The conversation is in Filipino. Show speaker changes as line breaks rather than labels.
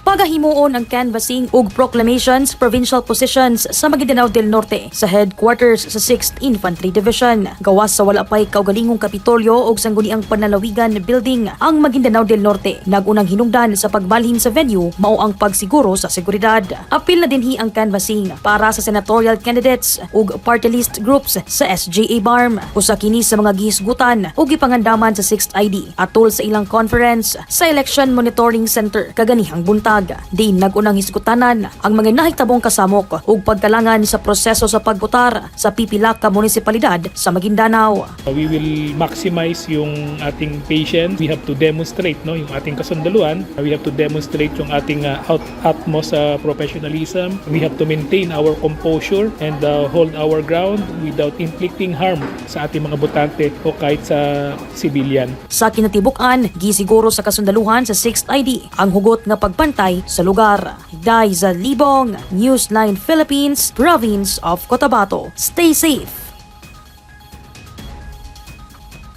Pagahimuon ang canvassing ug proclamations provincial positions sa Maguindanao del Norte sa headquarters sa 6th Infantry Division. Gawas sa wala pay kaugalingong kapitolyo ug sangguniang panlalawigan building ang Maguindanao del Norte. Nagunang hinungdan sa pagbalhin sa venue mao ang pagsiguro sa seguridad. Apil na dinhi ang canvassing para sa senatorial candidates ug party list groups sa SJA BARM. Usa kini sa mga gihisgutan ug gipangandaman sa 6th ID atol sa ilang conference sa Election Monitoring Center kaganihang buntag. Di nagunang hisgutanan ang mga nahitabong kasamok ug pagkalangan sa proseso sa pagbotar sa pipila ka munisipalidad sa Maguindanao.
We will maximize yung ating patience. We have to demonstrate yung ating kasundaluan. We have to demonstrate yung ating utmost professionalism. We have to maintain our composure and hold our ground without inflicting harm sa ating mga botante o kahit sa civilian.
Sa kinatibukan, gisiguro sa kasundaluhan sa 6th ID ang hugot nga pagpantay sa lugar. Dai za Libong, Newsline Philippines, Province of Cotabato. Stay safe!